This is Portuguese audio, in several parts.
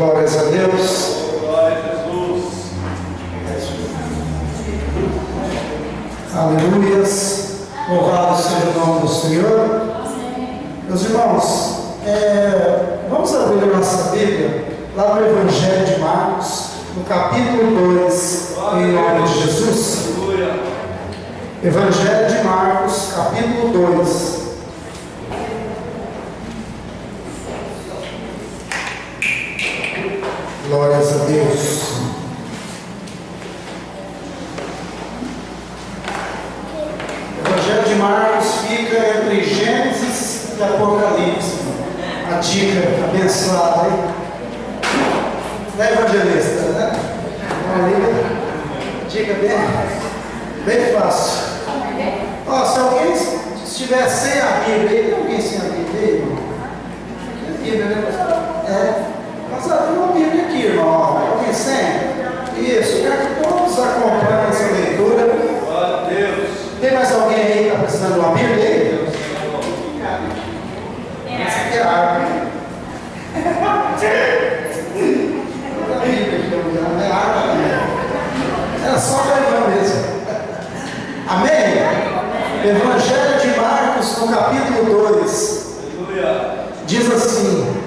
Glórias a Deus. Glória a Jesus. Aleluias. Louvado seja o nome do Senhor. Meus irmãos, vamos abrir a nossa Bíblia lá no Evangelho de Marcos, no capítulo 2, em nome de Jesus. Aleluia. Evangelho de Marcos, capítulo 2. Glórias a Deus. O Evangelho de Marcos fica entre Gênesis e Apocalipse. A dica abençoada, hein? Não é evangelista, né? Dica bem fácil. Ó, se alguém estiver sem a Bíblia, tem alguém sem a Bíblia aí, irmão? Tem a Bíblia, né? Mas tem uma Bíblia aqui, irmão. Alguém sem? Isso, quero que todos acompanhem essa leitura. Glória a Deus. Tem mais alguém aí que está precisando de uma Bíblia aí? Essa aqui é a árvore. A Bíblia aqui, não é árvore também. Era só para irmã mesmo. Amém? Evangelho de Marcos, no capítulo 2. Aleluia. Diz assim: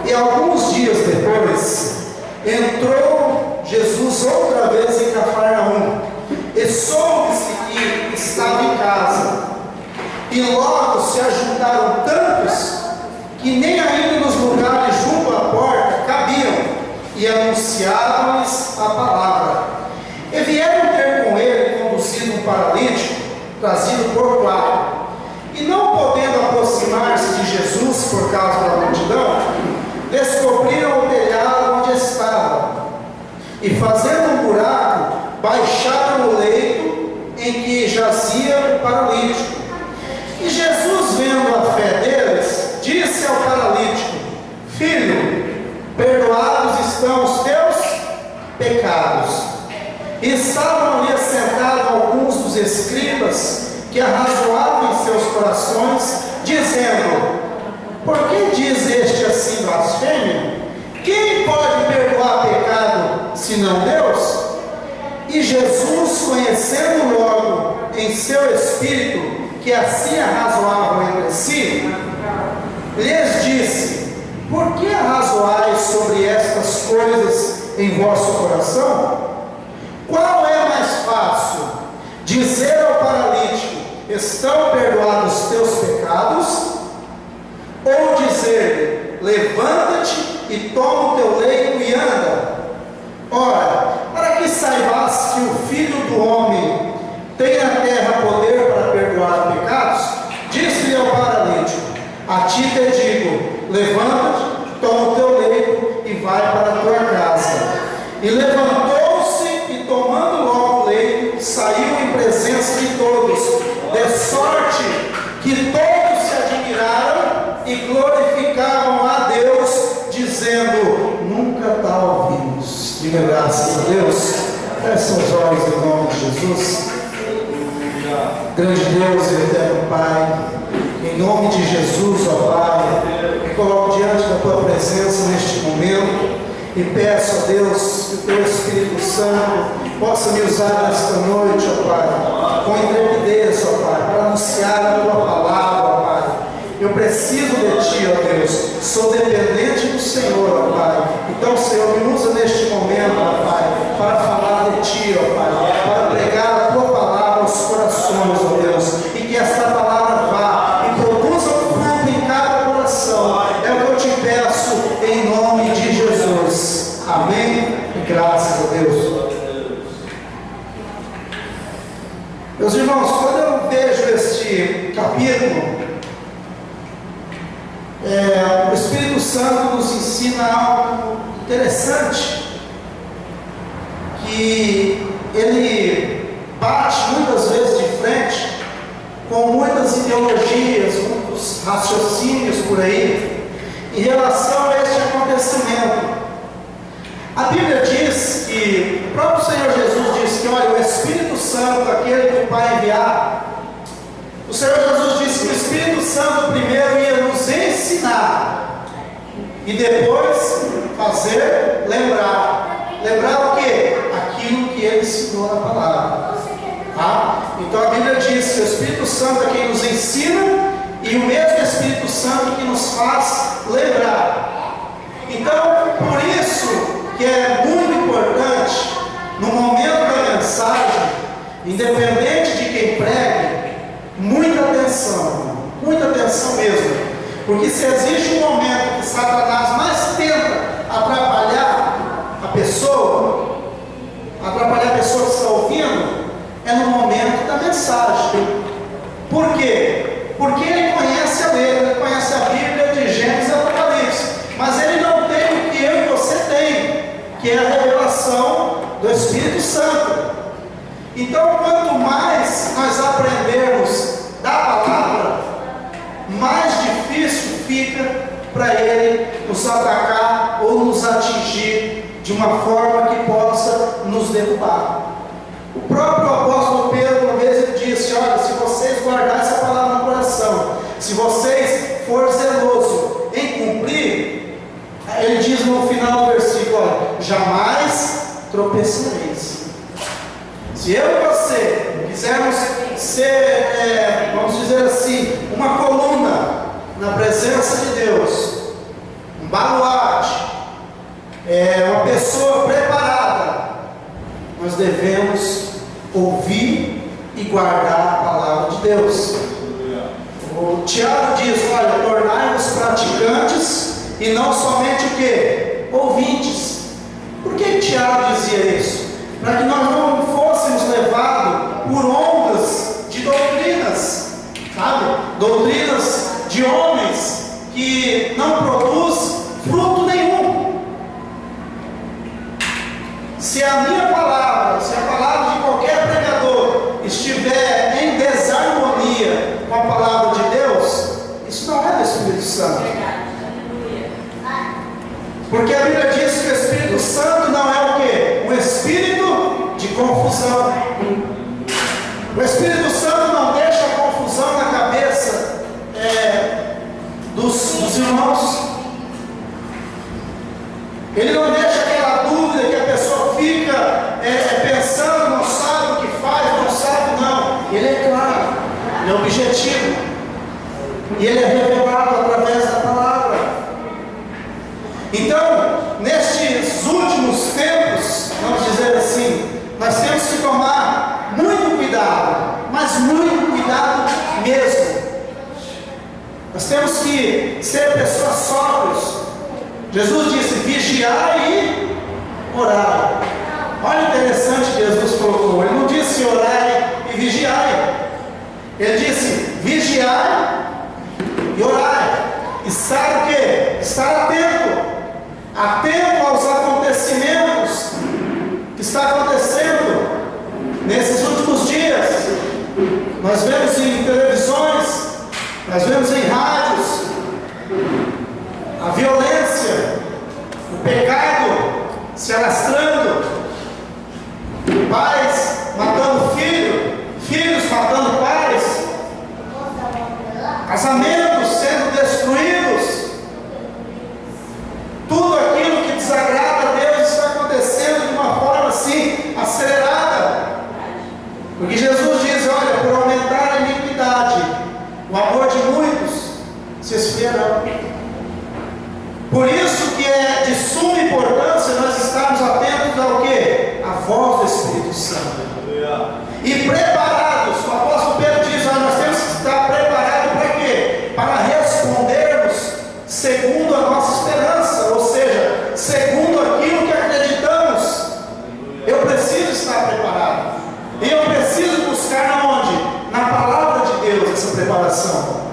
e alguns dias depois, entrou Jesus outra vez em Cafarnaum, e soube-se que estava em casa. E logo se ajuntaram tantos, que nem ainda nos lugares junto à porta cabiam, e anunciavam-lhes a palavra. E vieram ter com ele, conduzido um paralítico, trazido por quatro. E não podendo aproximar-se de Jesus por causa da multidão, descobriram o telhado onde estava, e fazendo um buraco, baixaram o leito em que jazia o paralítico. E Jesus, vendo a fé deles, disse ao paralítico: filho, perdoados estão os teus pecados. E estavam ali assentados alguns dos escribas, que arrazoavam em seus corações, dizendo: por que diz este assim blasfêmia? Quem pode perdoar pecado, senão Deus? E Jesus, conhecendo logo em seu espírito que assim arrazoavam entre si, lhes disse: por que arrazoais sobre estas coisas em vosso coração? Qual é mais fácil, dizer ao paralítico: estão perdoados os teus pecados? Ou dizer: levanta-te e toma o teu leito e anda? Ora, para que saibas que o Filho do Homem tem na terra poder para perdoar pecados, disse-lhe ao paralítico: a ti te digo, levanta-te, toma o teu leito e vai para a tua casa. E levantou-se e, tomando logo o leito, saiu em presença de todos, de sorte que todos se admiraram e glorificavam a Deus, dizendo: nunca tal ouvimos. Diga graças a Deus. Feche seus olhos em nome de Jesus. Grande Deus e eterno Pai, em nome de Jesus, ó Pai, me coloco diante da Tua presença neste momento e peço a Deus que o Teu Espírito Santo possa me usar nesta noite, ó Pai, com intrepidez, ó Pai, para anunciar a Tua palavra, ó Pai. Eu preciso de Ti, ó Deus, sou dependente do Senhor, ó Pai. Então, Senhor, me usa neste momento, ó Pai, para falar de Ti, ó Pai, para pregar a Tua palavra aos corações, ó Deus, e que esta palavra vá e produza um fruto em cada coração. É o que eu te peço em nome de Jesus. Amém? E graças a Deus. Meus irmãos, quando eu vejo este capítulo, o Espírito Santo nos ensina algo interessante, que ele bate muitas vezes de frente com muitas ideologias, muitos raciocínios por aí, em relação a este acontecimento. A Bíblia diz que, o próprio Senhor Jesus diz que, olha, o Espírito Santo, aquele que o Pai enviar, o Senhor Jesus disse que o Espírito Santo primeiro ia nos ensinar e depois fazer lembrar. Lembrar o quê? Aquilo que ele ensinou na palavra. Tá? Então a Bíblia diz que o Espírito Santo é quem nos ensina e o mesmo Espírito Santo que nos faz lembrar. Então, por isso que é muito importante, no momento da mensagem, independente de quem pregue, muita atenção mesmo, porque se existe um momento que Satanás mais tenta atrapalhar a pessoa que está ouvindo, é no momento da mensagem. Por quê? Porque ele conhece a letra, ele conhece a Bíblia de Gênesis e Apocalipse, mas ele não tem o que eu e você tem, que é a revelação do Espírito Santo. Então, quanto mais nós aprendermos da palavra, mais difícil fica para ele nos atacar ou nos atingir de uma forma que possa nos derrubar. O próprio apóstolo Pedro, uma vez, ele disse: olha, se vocês guardarem essa palavra no coração, se vocês forem zelosos em cumprir, ele diz no final do versículo: olha, jamais tropeçareis. Se eu e você quisermos ser, vamos dizer assim, uma coluna na presença de Deus, um baluarte, uma pessoa preparada, nós devemos ouvir e guardar a palavra de Deus. O Tiago diz: olha, tornai-vos praticantes e não somente o quê? Ouvintes. Por que Tiago dizia isso? Para que nós não fôssemos levados por ondas de doutrinas, sabe? Doutrinas de homens que não produzem fruto nenhum. Se a minha palavra, se a palavra de qualquer pregador estiver em desarmonia com a palavra de Deus, isso não é do Espírito Santo. Porque a Bíblia diz que o Espírito Santo não é o quê? Um espírito de confusão. O Espírito Santo não deixa confusão na cabeça dos irmãos. Ele não deixa aquela dúvida que a pessoa fica pensando, não sabe o que faz, não sabe, não. Ele é claro, ele é objetivo, e ele é revelado através da palavra. Então, nestes últimos tempos, vamos dizer assim, nós temos que tomar muito cuidado, mas muito cuidado mesmo. Nós temos que ser pessoas sóbrias. Jesus disse: vigiai e orai. Olha o interessante que Jesus colocou. Ele não disse orai e vigiai. Ele disse: vigiai e orai. Estar o quê? Estar atento. Atento aos acontecimentos que está acontecendo nesses últimos dias. Nós vemos em televisões, nós vemos em rádios a violência, o pecado se alastrando, pais matando filhos matando pais, casamentos sendo destruídos. Tudo aquilo que desagrada a Deus está acontecendo de uma forma assim acelerada, porque Jesus diz: olha, por aumentar a iniquidade, o amor de muitos se esfriará. Por isso que é de suma importância nós estarmos atentos ao quê? A voz do Espírito Santo. E preparados. O apóstolo Pedro diz: olha, nós temos que estar preparados para quê? Para respondermos segundo a nossa esperança, ou seja, segundo aquilo que acreditamos. Eu preciso estar preparado. E eu preciso buscar onde? Na palavra de Deus, essa preparação.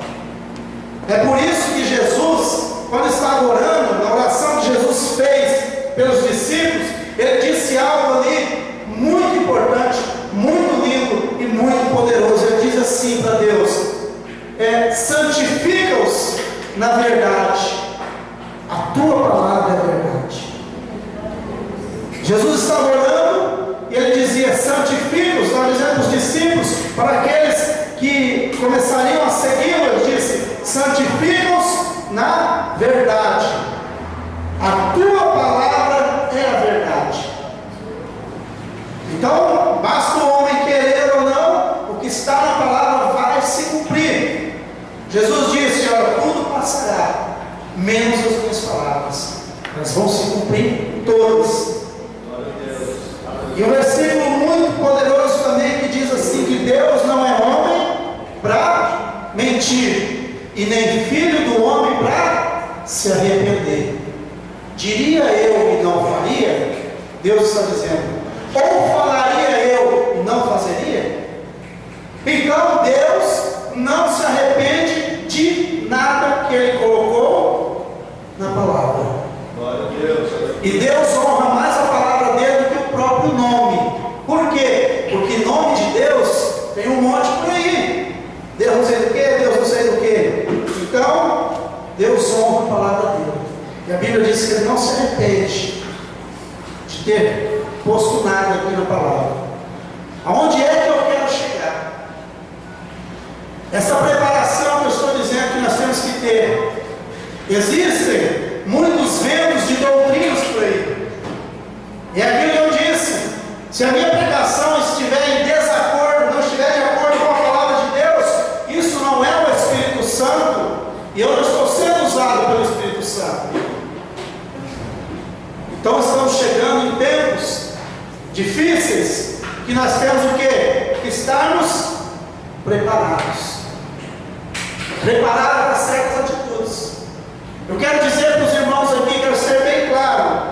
É por isso que Jesus, quando estava orando, na oração que Jesus fez pelos discípulos, ele disse algo ali muito importante, muito lindo e muito poderoso. Ele diz assim para Deus: santifica-os na verdade, a tua palavra é verdade. Jesus estava orando e ele dizia: santifica-os, nós dizemos os discípulos, para aqueles que começariam a segui-lo, ele disse: santifica-os na verdade. A tua palavra é a verdade. Então, basta o homem querer ou não, o que está na palavra vai se cumprir. Jesus disse: olha, tudo passará, menos as minhas palavras, mas vão se cumprir todas. E um versículo muito poderoso também que diz assim: que Deus não é homem para mentir, e nem filho do homem para se arrepender. Diria eu e não faria? Deus está dizendo. Ou falaria eu e não fazeria? Então Deus não se arrepende de nada que Ele colocou na palavra. Glória a Deus. E Deus honra mais a palavra dele do que o próprio nome. Por quê? Porque nome de Deus tem um monte por aí. Deus não sei do que, Deus não sei do que. Então, Deus honra a palavra dele. E a Bíblia diz que Ele não se arrepende de ter posto nada aqui na palavra. Aonde é que eu quero chegar? Essa preparação que eu estou dizendo que nós temos que ter. Existem muitos ventos de doutrinas por aí. É aquilo que eu disse: se a minha pregação estiver em desacordo, não estiver de acordo com a palavra de Deus, isso não é o Espírito Santo, e eu não estou sendo usado pelo Espírito Santo. Então estamos chegando em tempos difíceis, que nós temos o quê? Que estarmos preparados. Preparados para certas atitudes. Eu quero dizer para os irmãos aqui, quero ser bem claro.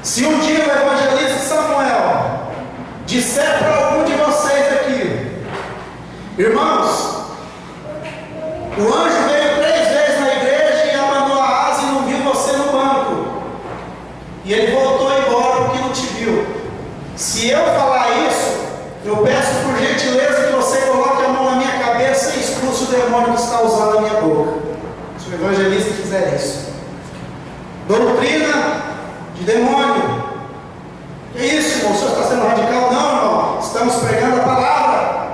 Se um dia o evangelista Samuel disser para algum de vocês aqui: irmãos, o anjo veio 3 vezes na igreja e abanou a asa e não viu você no banco, e ele voltou embora porque não te viu. Se eu falar isso, eu peço por gentileza que você coloque a mão na minha cabeça e expulse o demônio que está usando a minha boca. Se o evangelista fizer isso. Doutrina de demônio. Que isso, irmão? O senhor está sendo radical? Não, irmão. Estamos pregando a palavra.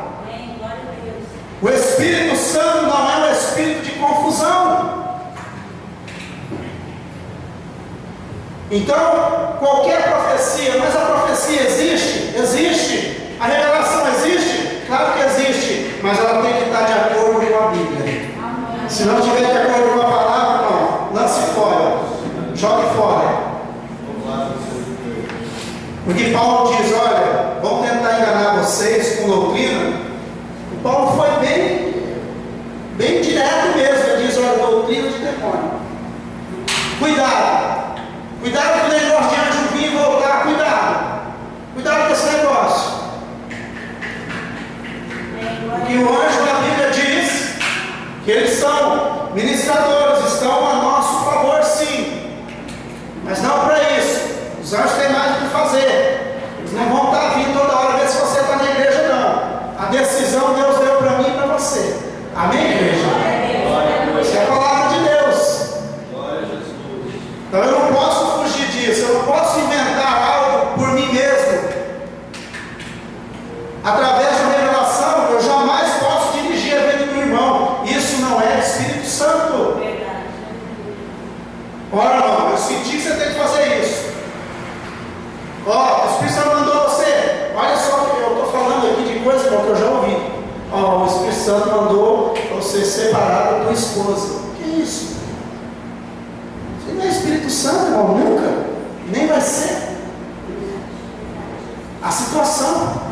O Espírito Santo não é um espírito de confusão. Então, qualquer profecia, mas a profecia existe? Existe. A revelação existe? Claro que existe, mas ela tem que estar de acordo com a Bíblia. Se não estiver de acordo com a palavra, não, lance fora, jogue fora. Porque Paulo diz: olha, vamos tentar enganar vocês com doutrina. O Paulo foi bem direto mesmo. Ele diz: olha, doutrina de demônio. Cuidado com o negócio de anjo vir e voltar. Cuidado com esse negócio. Porque o anjo da Bíblia diz que eles são ministradores, estão a nosso favor, sim, mas não para isso. Os anjos têm mais o que fazer. Eles não vão estar vindo toda hora ver se você está na igreja, não. A decisão Deus deu para mim e para você. Amém, igreja? Isso é a palavra de Deus. Então eu não posso fugir disso. Eu não posso inventar algo por mim mesmo. Através da revelação, eu jamais posso dirigir a vida do irmão. Isso não é Espírito Santo. Ora, não, eu senti que você tem que fazer isso. Ó, o Espírito Santo mandou você. Olha só, eu estou falando aqui de coisa que eu já ouvi. Ó, o Espírito Santo mandou você separar da tua esposa. Que isso? Você não é Espírito Santo, irmão, nunca. Nem vai ser. A situação.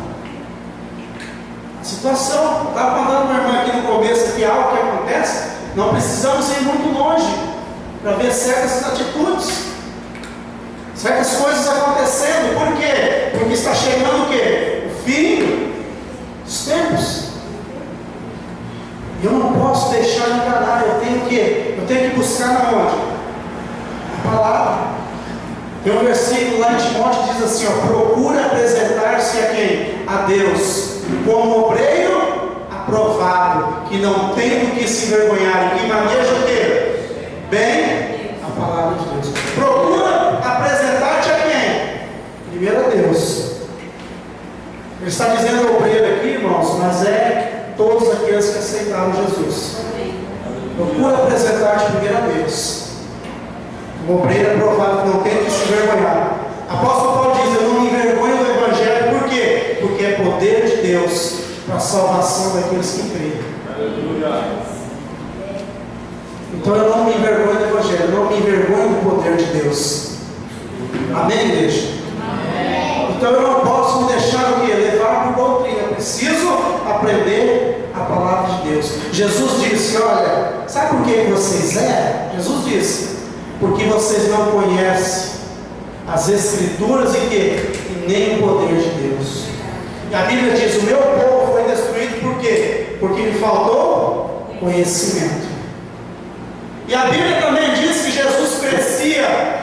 Eu estava falando com a irmã aqui no começo que algo que acontece, não precisamos ir muito longe para ver certas atitudes, certas coisas acontecendo. Por quê? Porque está chegando o quê? O fim dos tempos. E eu não posso deixar de enganar. Eu tenho que buscar na onde? A palavra. Tem um versículo lá em Timóteo que diz assim: ó, procura apresentar-se a quem? A Deus, como obreiro aprovado, que não tem do que se envergonhar, e que maneja o quê? Bem a palavra de Deus. Procura apresentar-te a quem? Primeiro a Deus. Ele está dizendo obreiro aqui, irmãos, mas é todos aqueles que aceitaram Jesus. Procura apresentar-te primeiro a Deus. O obreiro aprovado, não tem que se envergonhar. Apóstolo Paulo diz: eu não me envergonho do Evangelho. Por quê? Porque é poder de Deus para a salvação daqueles que creem. Aleluia. Então eu não me envergonho do Evangelho, eu não me envergonho do poder de Deus. Amém, igreja? Amém. Então eu não posso me deixar o quê? Levar por doutrina. Eu preciso aprender a palavra de Deus. Jesus disse: olha, sabe por que vocês erram? Jesus disse: porque vocês não conhecem as Escrituras e nem o poder de Deus. E a Bíblia diz: o meu povo foi destruído por quê? Porque lhe faltou conhecimento. E a Bíblia também diz que Jesus crescia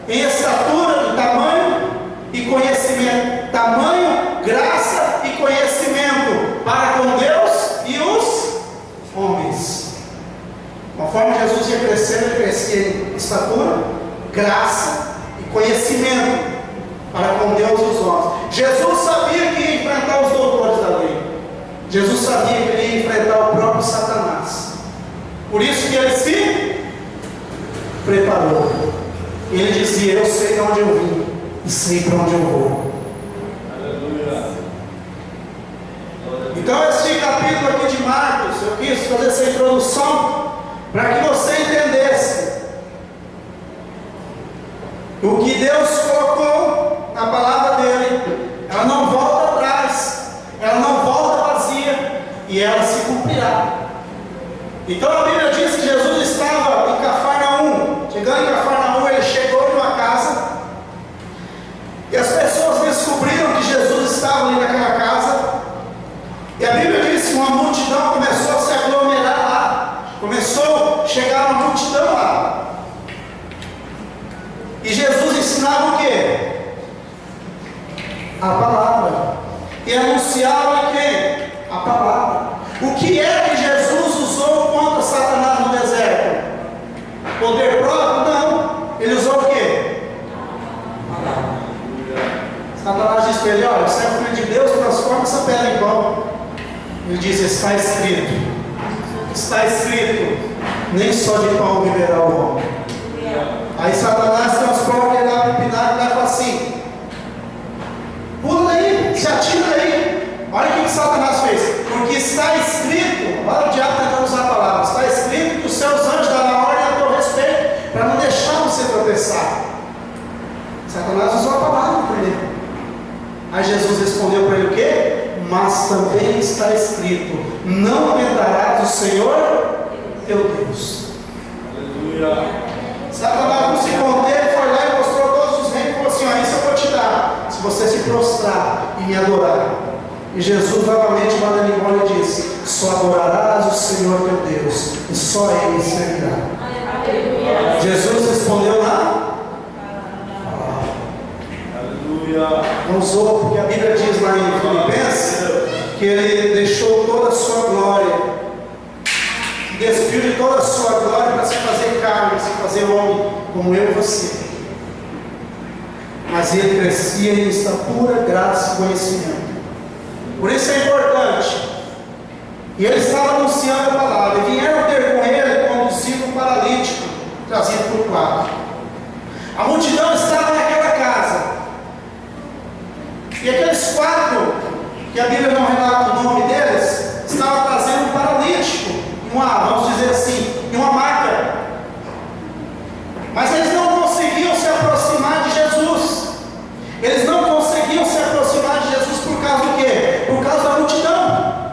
em estatura, em tamanho e conhecimento. Tamanho, graça e conhecimento para com Deus e os homens. Conforme Jesus ia crescendo, ele crescia em estatura, graça e conhecimento para com Deus e os homens. Jesus sabia que ia enfrentar os doutores da lei. Jesus sabia que ele ia enfrentar o próprio Satanás. Por isso que ele se preparou. Ele dizia: eu sei de onde eu vim e sei para onde eu vou. Aleluia. Então esse capítulo aqui de Marcos, eu quis fazer essa introdução para que você entendesse o que Deus colocou na palavra dele. Ela não volta atrás, ela não volta vazia, e ela se cumprirá. Então a Bíblia diz que Jesus estava em Cafarnaum. Chegando em Cafarnaum, ele chegou numa casa, e as pessoas descobriram que Jesus estava ali naquela casa. E a Bíblia diz que uma multidão começou a se aglomerar lá. Começou a chegar uma multidão lá. E Jesus ensinava o quê? A palavra. E anunciava quem? A palavra. O que é que Jesus usou contra Satanás no deserto? Poder próprio? Não. Ele usou o quê? Satanás disse para ele: olha, você é filho de Deus, transforma essa pedra em pão. Ele diz: está escrito. Está escrito: nem só de pão viverá o homem. Aí Satanás transforma ele lá no pináculo e fala assim: pula daí, se atira daí. Olha o que Satanás fez. Porque está escrito, olha o diabo tentando usar a palavra, está escrito que os seus anjos darão ordem a teu respeito, para não deixar você tropeçar. Satanás usou a palavra por ele. Aí Jesus respondeu para ele o quê? Mas também está escrito: não tentarás o Senhor teu Deus. Aleluia. Satanás não se conteve, foi lá e mostrou todos os reinos e falou assim: ó, isso eu vou te dar, se você se prostrar e me adorar. E Jesus novamente manda ele embora e diz: só adorarás o Senhor teu Deus, e só Ele servirá. Aleluia. Jesus respondeu lá. Aleluia. Não usou, porque a Bíblia diz lá em Filipenses que ele deixou toda a sua glória, despiu de toda a sua glória para se fazer carne, se fazer homem, como eu e você. Mas ele crescia em estatura, graça e conhecimento. Por isso é importante. E ele estava anunciando a palavra. E vieram ter com ele, conduzido um paralítico, trazido por quatro. A multidão estava naquela casa. E aqueles quatro, que a Bíblia não relata o nome deles, estavam trazendo um paralítico, vamos dizer assim, em uma maca. Mas eles não conseguiam se aproximar de Jesus. Eles não conseguiam se aproximar de Jesus por causa do quê? Por causa da multidão.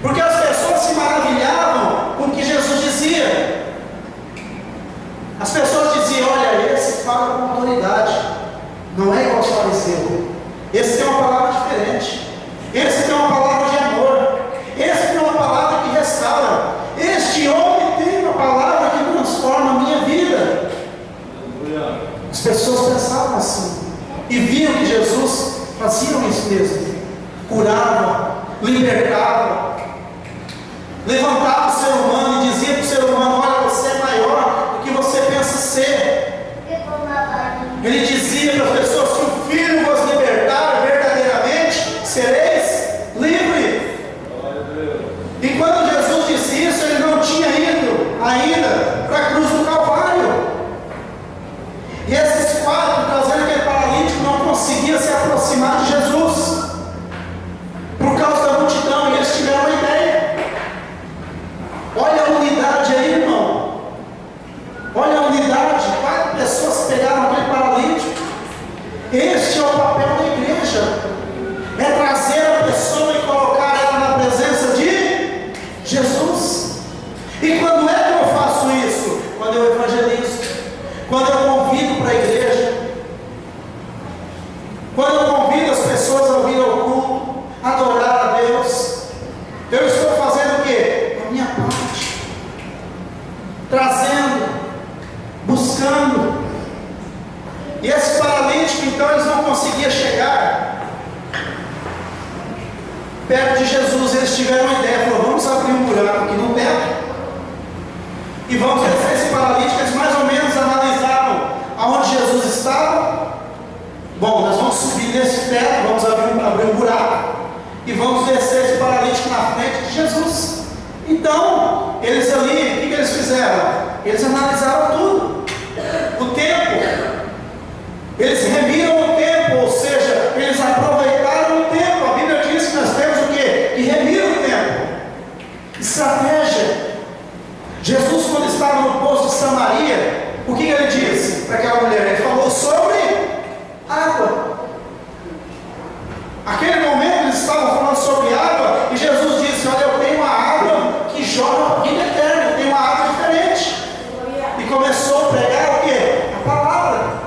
Porque as pessoas se maravilhavam com o que Jesus dizia. As pessoas diziam: olha, esse fala com autoridade, não é igual aos fariseus. Esse tem uma palavra diferente. Esse tem uma palavra de amor. Esse tem uma palavra que restaura. Este homem tem uma palavra que transforma a minha vida. As pessoas pensavam assim e viam que Jesus fazia isso mesmo. Curava, libertava, levantava o ser humano e dizia para o ser humano: olha, você é maior do que você pensa ser. Ele dizia para as pessoas que o Filho vos libertar, verdadeiramente sereis livres. E quando Jesus disse isso, ele não tinha buscando. E esse paralítico, então, eles não conseguiam chegar perto de Jesus. Eles tiveram uma ideia, falaram: vamos abrir um buraco aqui no teto e vamos descer esse paralítico. Eles mais ou menos analisaram aonde Jesus estava. Bom, nós vamos subir nesse teto, vamos abrir um buraco e vamos descer esse paralítico na frente de Jesus. Então, eles ali, o que eles fizeram? Eles analisaram tudo, o tempo. Eles remiram o tempo, ou seja, eles aproveitaram o tempo. A Bíblia diz que nós temos o quê? Que remir o tempo. Estratégia. Jesus, quando estava no poço de Samaria, o que ele disse para aquela mulher? Ele falou sobre água. Aquele momento eles estavam falando sobre água, e Jesus disse: olha, eu tenho uma água que jorra a vida eterna, eu tenho uma água diferente. E começou a pregar o quê? A palavra.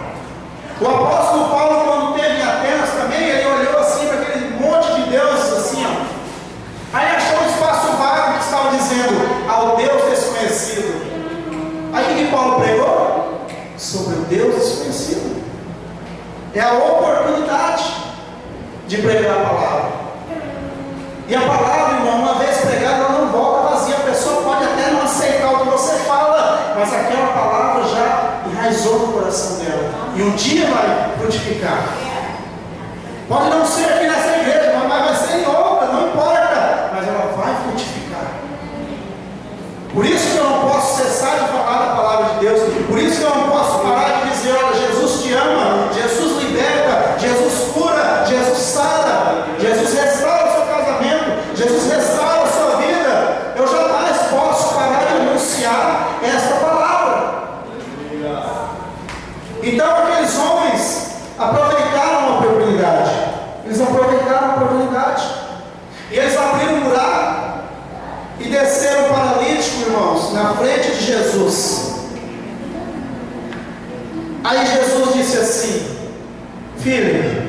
O apóstolo Paulo, quando esteve em Atenas também, ele olhou assim para aquele monte de deuses assim, ó. Aí achou um espaço vago que estava dizendo: ao Deus desconhecido. Aí o que Paulo pregou? Sobre o Deus desconhecido. É a oportunidade de pregar a palavra. E a palavra, irmão, uma vez pregada, ela não volta vazia. A pessoa pode até não aceitar o que você fala, mas aquela palavra já enraizou no coração dela, e um dia vai frutificar. Pode não ser aqui nessa igreja, mas vai ser em outra, não importa, mas ela vai frutificar. Por isso que eu não posso cessar de falar da palavra de Deus. Por isso que eu não posso parar de dizer: olha, Jesus te ama, Jesus liberta, Jesus cura, Jesus sara, Jesus restaura o seu casamento, Jesus restaura a sua vida. Eu jamais posso parar de anunciar esta palavra. Então aqueles homens aproveitaram a oportunidade. Eles aproveitaram a oportunidade. E eles abriram um buraco e desceram o paralítico, irmãos, na frente de Jesus. Aí Jesus disse assim: filho,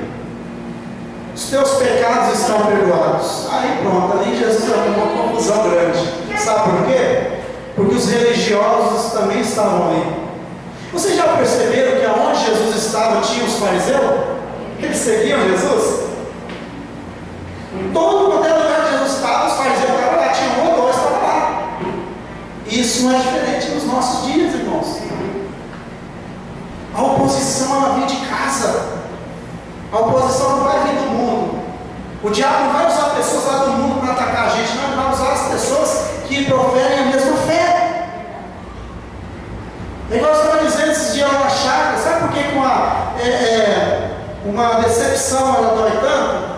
os teus pecados estão perdoados. Aí pronto, ali Jesus arrumou uma confusão grande. Sabe por quê? Porque os religiosos também estavam ali. Vocês já perceberam que aonde Jesus estava tinha os fariseus? Eles seguiam Jesus? Todo quanto era lugar que Jesus estava, os fariseus estavam lá, tinha um ou dois, estavam lá. Isso não é diferente nos nossos dias, irmãos. A oposição, ela vem de casa. A oposição não vai vir do mundo. O diabo não vai usar pessoas lá do mundo para atacar a gente, não. Ele vai usar as pessoas que proferem a mesma fé. O negócio estava dizendo esses dias lá na chácara. Sabe por que uma decepção ela dói tanto?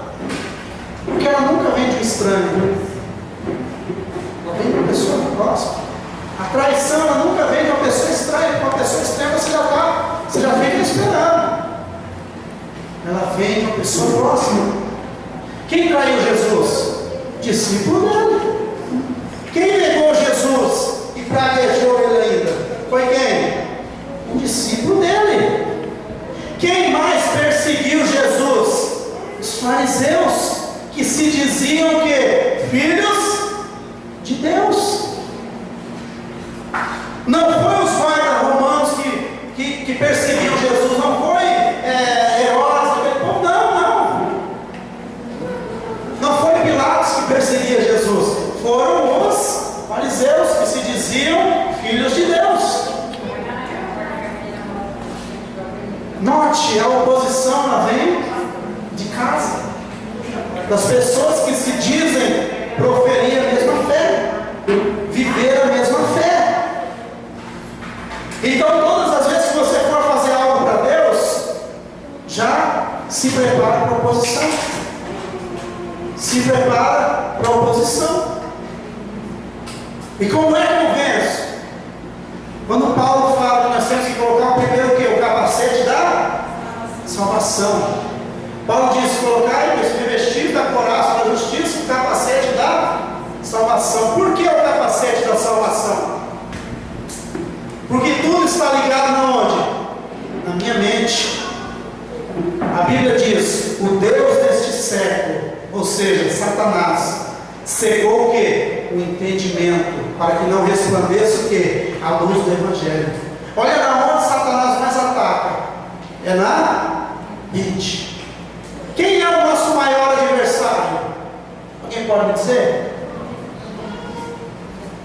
Porque ela nunca vem de um estranho. Ela vem de uma pessoa próxima. A traição, ela nunca vem de uma pessoa estranha. Com uma pessoa estranha você já fica esperando. Ela vem de uma pessoa próxima. Quem traiu Jesus? Discípulo dele. Quem negou Jesus e praguejou ele ainda? Foi quem? Um discípulo dele. Quem mais perseguiu Jesus? Os fariseus, que se diziam que filhos de Deus. Não foi os guardas romanos que perseguiam Jesus, não foi Herodes, não foi Pilatos que perseguia Jesus, foram os fariseus, que se diziam filhos de Deus. Note, a oposição ela vem de casa, das pessoas que se dizem proferir a mesma fé, viver a mesma fé. Então, todas as vezes que você for fazer algo para Deus, já se prepara para a oposição. Se prepara para a oposição. E como é que eu venço? Quando Paulo fala que nós temos que colocar o primeiro o quê? O capacete da salvação. Paulo diz: colocar e se revestir da couraça da justiça e o capacete da salvação. Por que o capacete da salvação? Porque tudo está ligado na onde? Na minha mente. A Bíblia diz: o Deus deste século, ou seja, Satanás, cegou o quê? O entendimento, para que não resplandeça o quê? A luz do Evangelho. Olha na onde Satanás É na mente. Quem é o nosso maior adversário? Alguém pode me dizer?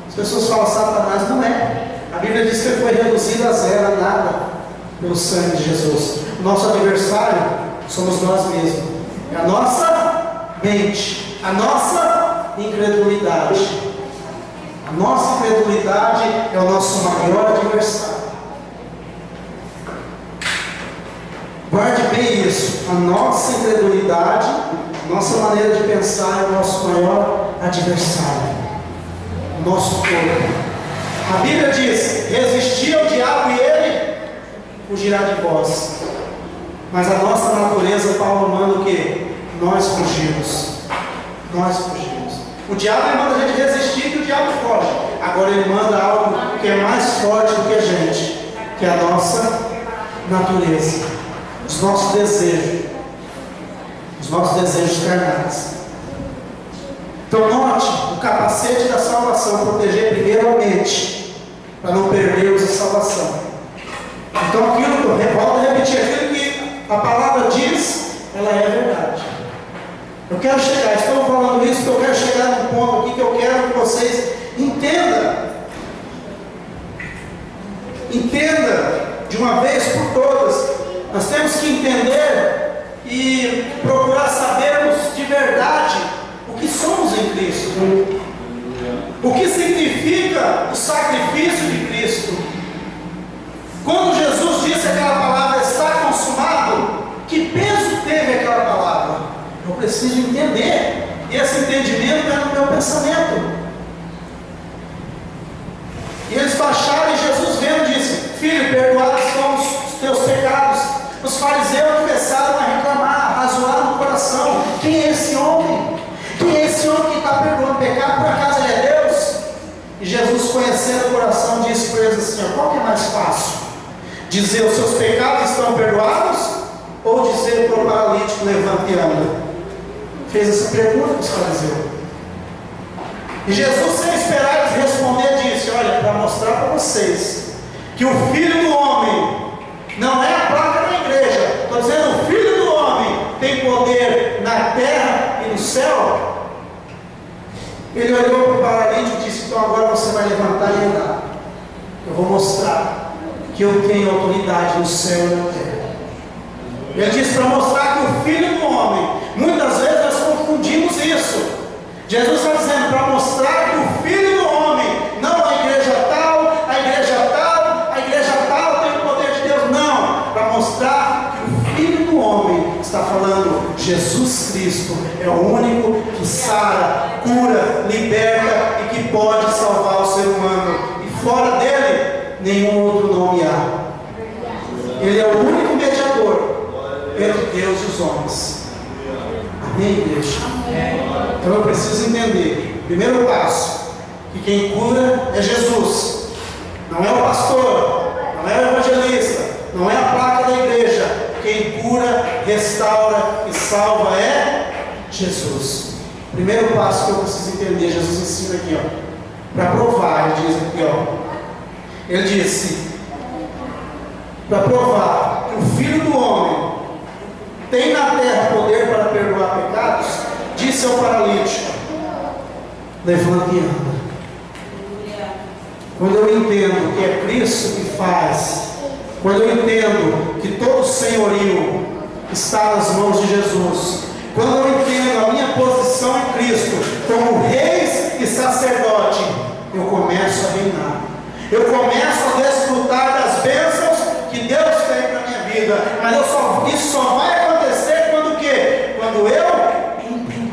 As pessoas falam Satanás, não é. A Bíblia diz que ele foi reduzido a zero, a nada, pelo sangue de Jesus. O nosso adversário somos nós mesmos. É a nossa mente, a nossa incredulidade. A nossa incredulidade é o nosso maior adversário. Guarde bem isso. A nossa incredulidade, a nossa maneira de pensar é o nosso maior adversário. O nosso corpo. A Bíblia diz: resistir ao diabo e ele fugirá de vós. Mas a nossa natureza, Paulo manda o quê? Nós fugimos. Nós fugimos. O diabo ele manda a gente resistir que o diabo foge. Agora ele manda algo que é mais forte do que a gente, que é a nossa natureza, os nossos desejos carnais. Então note, o capacete da salvação, proteger primeiro a mente, para não perdermos a salvação. Então aquilo, volto a repetir, aquilo que a palavra diz, ela é verdade. Eu quero chegar, estou falando isso porque eu quero chegar num ponto aqui que eu quero que vocês entendam. Entenda de uma vez por todas. Nós temos que entender e procurar sabermos de verdade o que somos em Cristo. O que significa o sacrifício de Cristo. Quando Jesus disse aquela palavra, está consumado, que peso teve aquela palavra? Eu preciso entender. E esse entendimento é no meu pensamento. E eles baixaram e Jesus vendo disse: filho, perdoados são os teus pecados. Os fariseus começaram a reclamar, a razoar no coração: quem é esse homem? Quem é esse homem que está perdoando pecado? Por acaso ele é Deus? E Jesus, conhecendo o coração, disse para eles assim: qual que é mais fácil? Dizer os seus pecados estão perdoados? Ou dizer para o paralítico: levante e anda? Fez essa pergunta para os fariseus. E Jesus, sem esperar eles responder, disse: olha, para mostrar para vocês que o Filho do Homem não é a placa da igreja. Estou dizendo, o Filho do Homem tem poder na terra e no céu. Ele olhou para o paralítico e disse: então agora você vai levantar e andar. Eu vou mostrar que eu tenho autoridade no céu e na terra. Ele disse para mostrar que o Filho do Homem, muitas vezes nós confundimos isso. Jesus está dizendo para mostrar que o Filho do Homem, não a igreja tal, a igreja tal, a igreja tal tem o poder de Deus, não. Para mostrar que o Filho do Homem, está falando Jesus Cristo, é o único que sara, cura, liberta e que pode salvar o ser humano. E fora dele, nenhum outro nome há. Ele é o único mediador entre Deus e os homens. Amém, igreja? Então eu preciso entender, primeiro passo, que quem cura é Jesus. Não é o pastor, não é o evangelista, não é a placa da igreja. Quem cura, restaura e salva é Jesus. Primeiro passo que eu preciso entender, Jesus ensina aqui, para provar, ele diz aqui, ele disse, para provar que o Filho do Homem tem na terra poder para perdoar pecados, disse ao paralítico: levanta e anda. Quando eu entendo que é Cristo que faz, quando eu entendo que todo o senhorio está nas mãos de Jesus, quando eu entendo a minha posição em Cristo como reis e sacerdote, eu começo a reinar. Eu começo a desfrutar das bênçãos que Deus tem para a minha vida. Mas isso só vai acontecer quando o quê? Quando eu entender.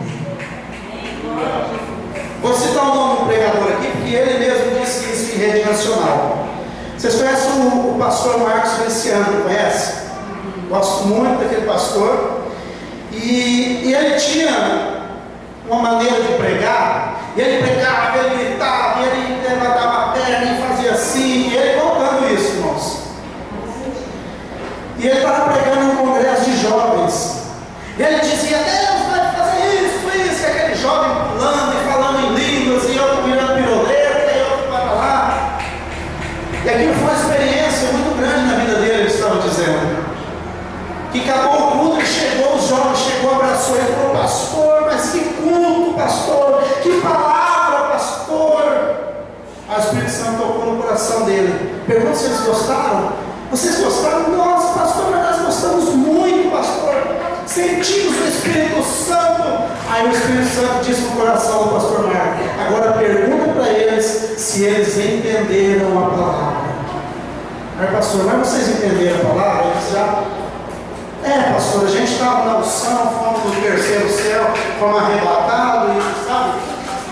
Vou citar o nome do pregador aqui, porque ele mesmo disse isso em rede nacional. Vocês conhecem o pastor Marcos Feliciano, conhece? Gosto muito daquele pastor. E ele tinha uma maneira de pregar. E ele pregava, ele gritava, ele levantava a perna e fazia assim. E ele contando isso, irmãos. E ele estava pregando num congresso de jovens. E ele dizia: Deus vai fazer isso, e aquele jovem pulando e falando em línguas, e outro virando piroleta, e outro para lá. E aquilo foi uma experiência muito grande na vida dele, ele estava dizendo. que acabou o culto, ele chegou, os jovens chegou, abraçou ele e falou: pastor, mas que culto, pastor, que palavra, pastor. Aí o Espírito Santo tocou no coração dele. Pergunta se eles gostaram. Vocês gostaram? Nossa, pastor, mas nós gostamos muito, pastor. Sentimos o Espírito Santo. Aí o Espírito Santo disse no coração do pastor Marco: agora pergunta para eles se eles entenderam a palavra. Aí, pastor, mas vocês entenderam a palavra? Eles já... pastor, a gente estava na unção, fomos no terceiro céu, fomos arrebatados, e sabe?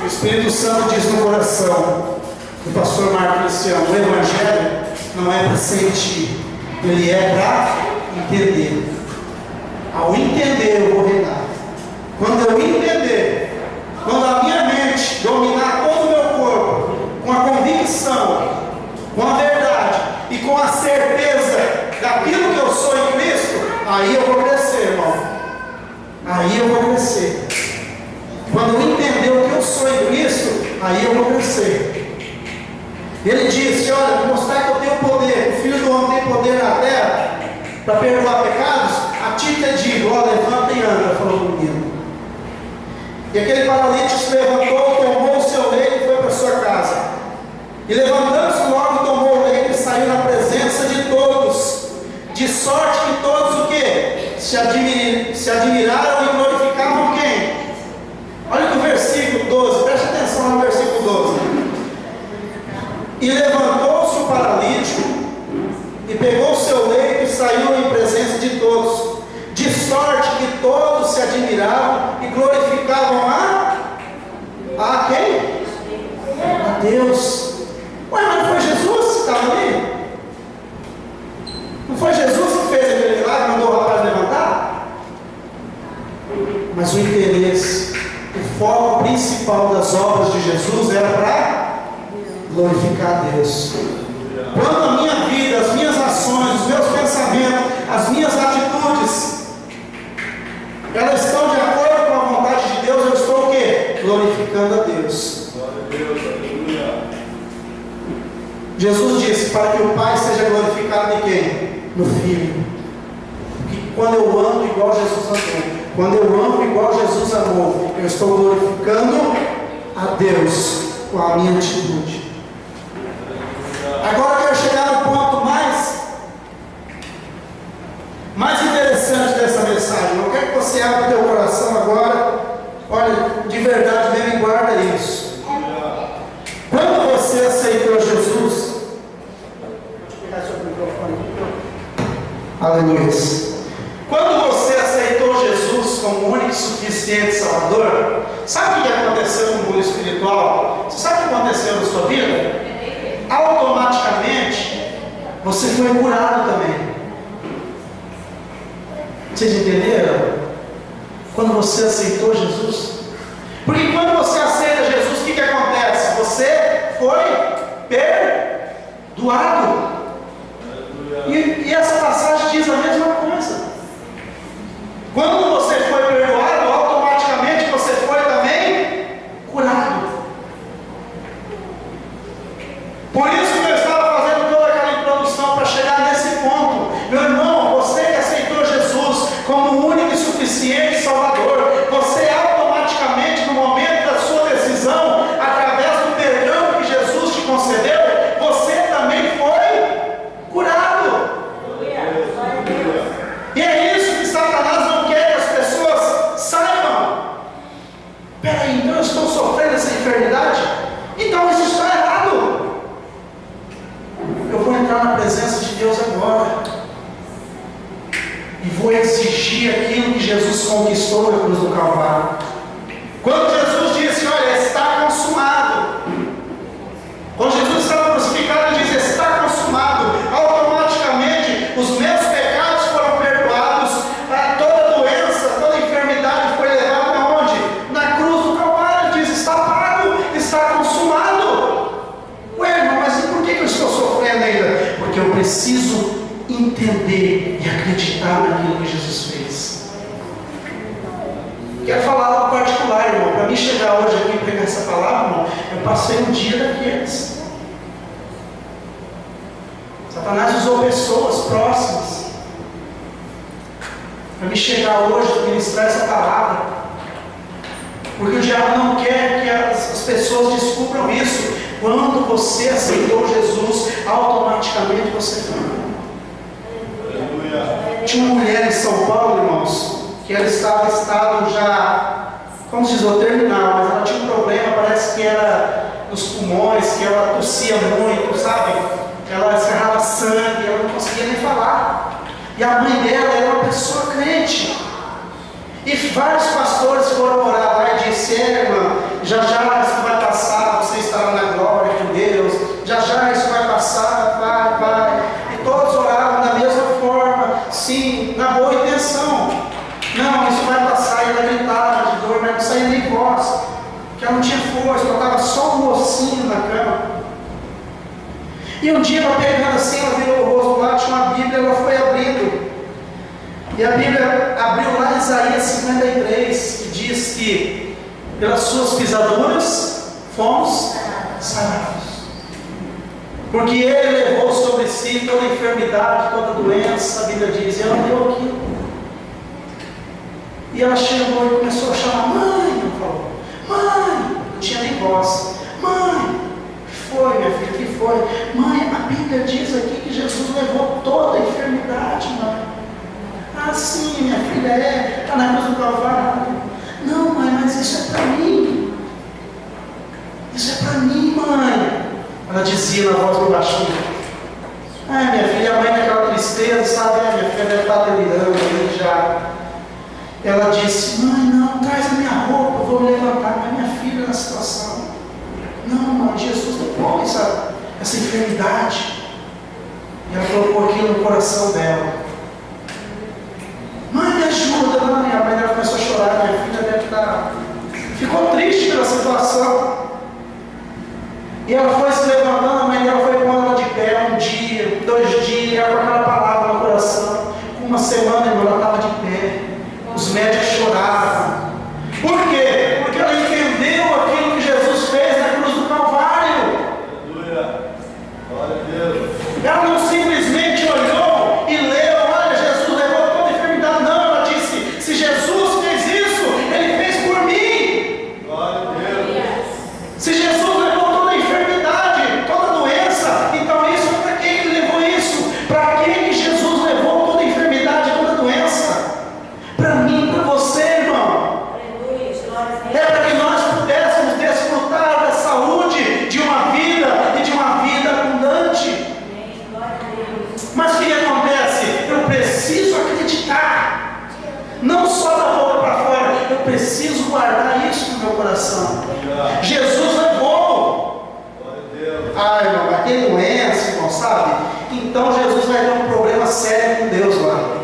O Espírito Santo diz no coração do pastor Marco Cristiano: o Evangelho não é para sentir, ele é para entender. Ao entender, eu vou reinar. Quando eu entender, quando a minha mente dominar todo o meu corpo, com a convicção, com a verdade e com a certeza daquilo que eu sou em Cristo, aí eu vou crescer, irmão. Aí eu vou crescer. Quando eu entender o que eu sou em Cristo, aí eu vou crescer. Ele disse: olha, para mostrar que eu tenho poder, o Filho do Homem tem poder na terra para perdoar pecados, a ti te digo, ó, levanta e anda, falou o menino. E aquele paralítico se levantou, tomou o seu leito e foi para sua casa. E levantando-se logo, tomou o leito e saiu na presença de todos, de sorte que todos o quê? Se admiraram e glorificavam quem? Olha que o versículo 12, preste atenção no versículo 12. E levantou-se o paralítico e pegou o seu leito e saiu em presença de todos, de sorte que todos se admiravam e glorificavam a quem? A Deus. Ué, mas não foi Jesus que estava ali? Não foi Jesus que fez aquele milagre, mandou o rapaz levantar? Mas o interesse, o foco principal das obras de Jesus era para glorificar a Deus. Quando a minha vida, as minhas ações, os meus pensamentos, as minhas atitudes, elas estão de acordo com a vontade de Deus, eu estou o quê? Glorificando a Deus. Jesus disse: para que o Pai seja glorificado em quem? No Filho. Porque quando eu ando igual Jesus andou, quando eu amo igual Jesus amou, eu estou glorificando a Deus com a minha atitude. Agora eu quero chegar no ponto mais interessante dessa mensagem. Eu quero que você abra o teu coração agora. Olha, de verdade mesmo, e guarda isso. Quando você aceitou Jesus, aleluia. Quando você aceitou Jesus como o único e suficiente Salvador, sabe o que aconteceu no mundo espiritual? Você sabe o que aconteceu na sua vida? Automaticamente você foi curado também. Vocês entenderam? Quando você aceitou Jesus, porque quando você aceita Jesus, o que acontece? Você foi perdoado. E essa passagem diz a mesma coisa. Quando você foi perdoado, automaticamente você foi também curado. Por isso que eu estava fazendo toda aquela introdução para chegar nesse ponto. Meu irmão, você que aceitou Jesus como o único e suficiente Salvador, você automaticamente, no momento da sua decisão, através do perdão que Jesus te concedeu, você também foi curado. E é isso que Satanás não quer que as pessoas saibam. Peraí, então eu estou sofrendo essa enfermidade? Então isso está errado. Eu vou entrar na presença de Deus agora e vou exigir aquilo que Jesus conquistou na cruz do Calvário. Quando Jesus disse: olha, está consumado. Quando Jesus estava crucificado, ele disse: está consumado. Automaticamente os meus pecados foram perdoados, toda doença, toda enfermidade foi levada aonde? Na cruz do Calvário. Ele diz: está pago, está consumado. Ué, irmão, mas e por que eu estou sofrendo ainda? Porque eu preciso entender e acreditar naquilo que Jesus fez. Quero falar algo particular, irmão. Para mim chegar hoje aqui e pegar essa palavra, irmão, eu passei um dia daqueles. Satanás usou pessoas próximas para me chegar hoje e ministrar essa palavra. Porque o diabo não quer que as pessoas descubram isso. Quando você aceitou Jesus, automaticamente você foi. Tinha uma mulher em São Paulo, irmãos, que ela estava em estado já, como se diz, terminal, mas ela tinha um problema, parece que era nos pulmões, que ela tossia muito, sabe? Ela escarrava sangue, ela não conseguia nem falar. E a mãe dela era uma pessoa crente. E vários pastores foram orar lá e disseram: irmã, já isso vai passar, você estará na glória com Deus, já isso vai passar, vai. E todos oravam da mesma forma, sim, na boa intenção. Não, isso vai passar. E ela gritava de dor, mas não saía nem voz, porque ela não tinha força, ela estava só um ossinho na cama. E um dia ela pegando assim, ela virou o rosto lá, tinha uma Bíblia, ela foi abrindo. E a Bíblia abriu lá em Isaías 53, que diz que pelas suas pisaduras fomos sarados. Porque Ele levou sobre si toda enfermidade, toda doença, a Bíblia diz, e ela deu aquilo. E ela chegou e começou a chamar: mãe, ela falou, mãe, não tinha nem voz. Mãe, o que foi, minha filha, o que foi? Mãe, a Bíblia diz aqui que Jesus levou toda a enfermidade, mãe. Ah, sim, minha filha, está na cruz do Calvário. Não, mãe, mas isso é para mim. Isso é para mim, mãe. Ela dizia na voz do baixinho. Minha filha, a mãe naquela tristeza, sabe? Minha filha deve estar delirando ali já. Ela disse: mãe, não, traz a minha roupa, eu vou me levantar. Mas minha filha na situação. Não, mãe, Jesus levou essa enfermidade. E ela colocou aquilo no coração dela. Mãe, me ajuda, mãe. A mãe dela começou a chorar, minha filha deve estar. Ficou triste pela situação. E ela foi se levantando, a mãe dela foi pondo ela de pé, 1 dia, 2 dias, ela com aquela palavra no coração. Com 1 semana, irmão, ela estava de pé. Os médicos choravam. Por quê? Porque ela entendeu aquilo que Jesus fez na cruz do Calvário. Aleluia. Glória a Deus. Ela não simplesmente olhou e leu: olha, Jesus levou toda a enfermidade. Não, ela disse: se Jesus fez isso, Ele fez por mim. Glória a Deus. Se Jesus levou toda a enfermidade, toda a doença, então isso para quem Ele levou isso? Para quem que Jesus levou toda a enfermidade e toda a doença? Para mim, para você, irmão. É para que nós pudéssemos desfrutar da saúde de uma vida e de uma vida abundante. Mas o que acontece? Eu preciso acreditar. Não só da boca para fora, eu preciso guardar isso no meu coração. Jesus levou. Irmão, vai ter doença, irmão, sabe? Então Jesus vai ter um problema sério com Deus lá.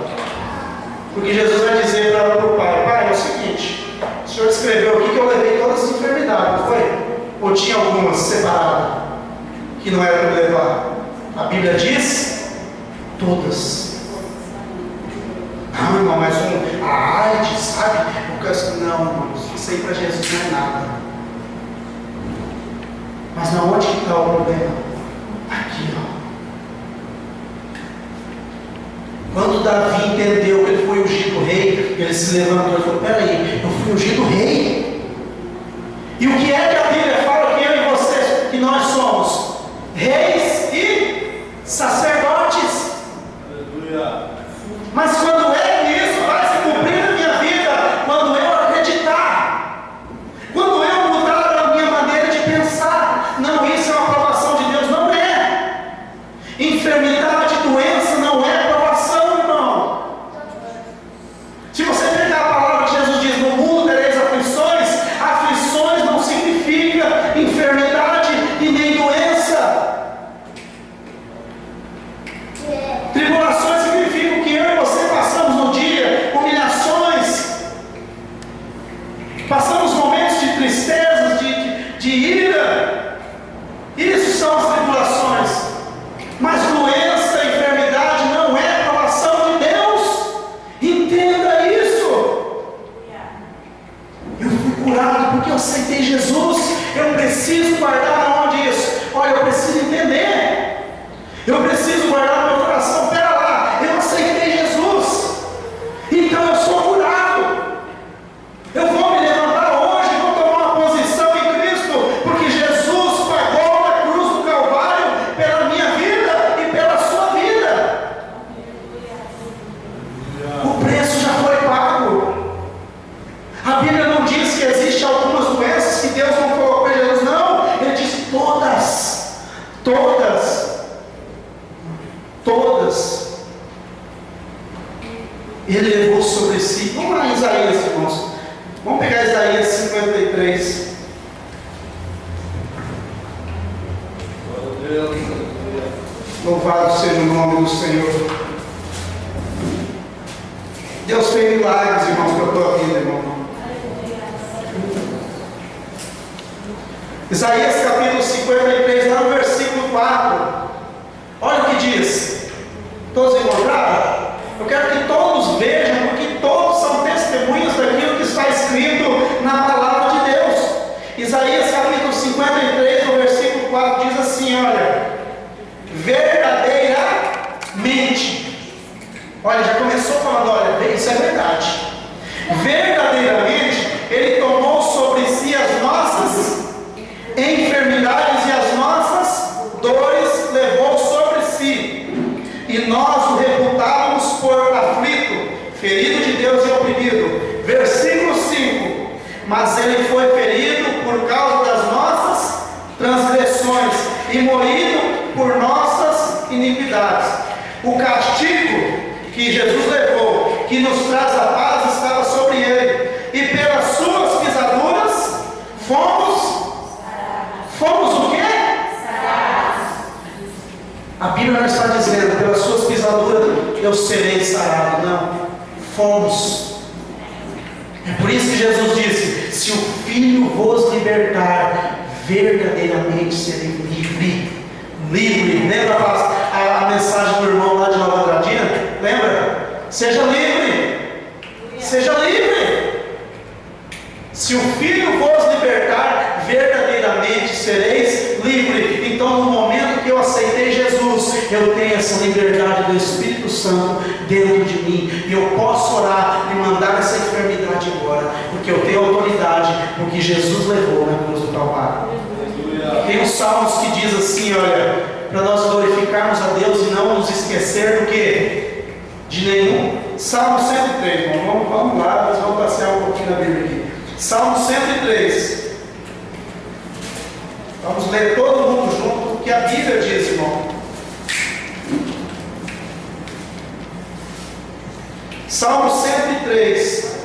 Porque Jesus vai dizer para o pai: pai, é o seguinte, o senhor escreveu aqui que eu levei todas as enfermidades, não foi? Ou tinha algumas separadas que não era para me levar? A Bíblia diz: todas. Não, irmão, mas a AIDS, sabe? Não, irmãos, isso aí para Jesus não é nada. Mas na onde que está o problema? Aqui, ó. Quando Davi entendeu que ele foi ungido rei, ele se levantou e falou: peraí, eu fui ungido rei? E o que é que a Bíblia fala que eu e vocês, que nós somos? Reis e sacerdotes. Aleluia. Mas quando é que isso vai se cumprir na minha vida? Quando eu acreditar. Quando eu mudar a minha maneira de pensar. Não, isso é uma aprovação de Deus. Não é. Enfermidade, doença não é aprovação, irmão. Se você pegar a palavra que Jesus diz: no mundo tereis aflições, todas, Ele levou sobre si. Vamos lá em Isaías, irmãos. Vamos pegar Isaías 53. Glória a Deus. Louvado seja o nome do Senhor. Deus fez milagres, irmãos, para a tua vida, irmão. Isaías capítulo 53, lá no versículo 4. Olha o que diz. Todos encontraram? Eu quero que todos vejam, porque todos são testemunhas daquilo que está escrito na palavra de Deus. Isaías capítulo 53, no versículo 4, diz assim, olha: verdadeiramente. Olha, já começou falando, olha, isso é verdade. Verdadeiramente, Ele tomou sobre si as nossas enfermidades e as nossas dores levou sobre si. E nós o reputávamos por aflito, ferido de Deus e oprimido. Versículo 5. Mas Ele foi ferido por causa das nossas transgressões e moído por nossas iniquidades. O castigo que Jesus levou, que nos traz a paz, estava sobre Ele, e pelas suas pisaduras fomos o quê? A Bíblia não está dizendo, pelas suas pisaduras eu serei sarado. Não, fomos. É por isso que Jesus disse: se o Filho vos libertar, verdadeiramente serei livre. Livre. Lembra a mensagem do irmão lá de Nova Andradina? Lembra? Seja livre. Seja livre. Se o Filho vos libertar, verdadeiramente sereis livre. Então, no momento que eu aceitei Jesus, eu tenho essa liberdade do Espírito Santo dentro de mim, e eu posso orar e mandar essa enfermidade embora, porque eu tenho autoridade, porque Jesus levou na cruz do Calvário. Tem uns salmos que diz assim, olha, para nós glorificarmos a Deus e não nos esquecer do que? De nenhum. Salmo 103, irmão. Vamos lá, nós vamos passear um pouquinho na Bíblia aqui. Salmo 103. Vamos ler todo mundo junto o que a Bíblia diz, irmão. Salmo 103.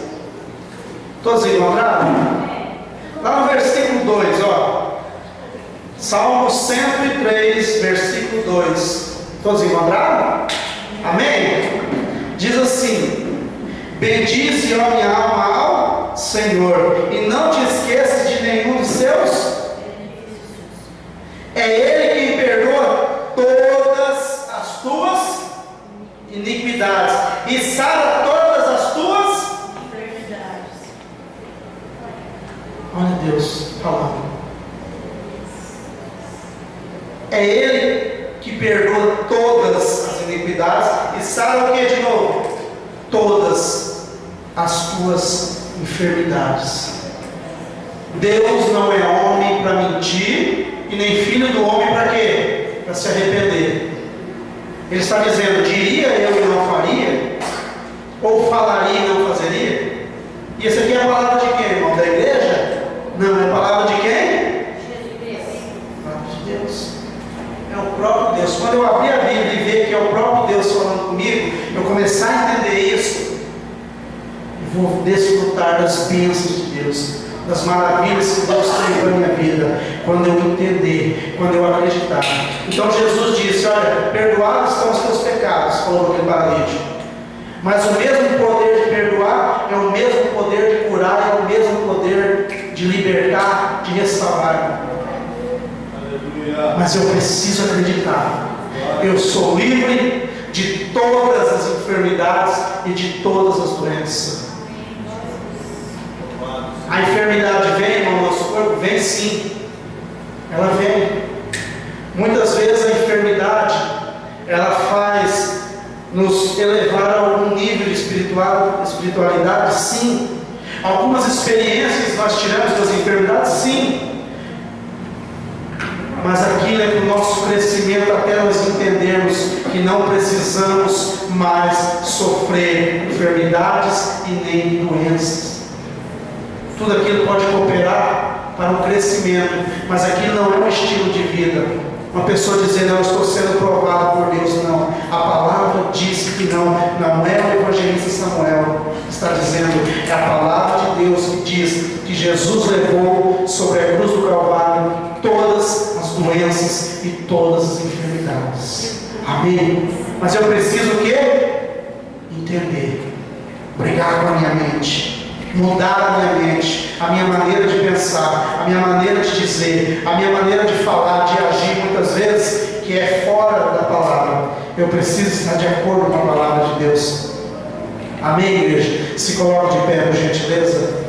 Todos encontraram? Lá no versículo 2, ó. Salmo 103, versículo 2. Todos encontraram? Amém? Diz assim: bendize, ó minha alma, ao Senhor, e não te esqueças de nenhum de seus. É Ele quem perdoa todas as tuas iniquidades e sara todas as tuas enfermidades. Olha Deus falando. É Ele que perdoa todas as iniquidades e sara o que de novo? Todas as tuas enfermidades. Deus não é homem para mentir, e nem filho do homem para quê? Para se arrepender. Ele está dizendo: diria eu e não faria? Ou falaria e não fazeria? E essa aqui é a palavra de quem, irmão? Da igreja? Não, é a palavra de quem? Palavra de Deus. É o próprio Deus. Quando eu abrir a Bíblia e ver que é o próprio Deus falando comigo, eu começar a entender isso, eu vou desfrutar das bênçãos de Deus, das maravilhas que Deus tem para a minha vida, quando eu entender, quando eu acreditar. Então Jesus disse: olha, perdoados estão os teus pecados, falou aquele paralítico. Mas o mesmo poder de perdoar é o mesmo poder de curar, é o mesmo poder de libertar, de restaurar. Aleluia. Mas eu preciso acreditar. Eu sou livre de todas as enfermidades e de todas as doenças. A enfermidade vem, irmão, no nosso corpo? Vem sim. Ela vem. Muitas vezes a enfermidade, ela faz nos elevar a algum nível de espiritualidade, sim. Algumas experiências nós tiramos das enfermidades, sim. Mas aquilo é para o nosso crescimento, até nós entendermos que não precisamos mais sofrer enfermidades e nem doenças. Tudo aquilo pode cooperar para o crescimento, mas aquilo não é um estilo de vida. Uma pessoa dizendo: eu estou sendo provado por Deus. Não. A e todas as enfermidades. Amém? Mas eu preciso o quê? Entender, brigar com a minha mente, mudar a minha mente, a minha maneira de pensar, a minha maneira de dizer, a minha maneira de falar, de agir, muitas vezes, que é fora da palavra. Eu preciso estar de acordo com a palavra de Deus. Amém, igreja? Se coloque de pé, por gentileza.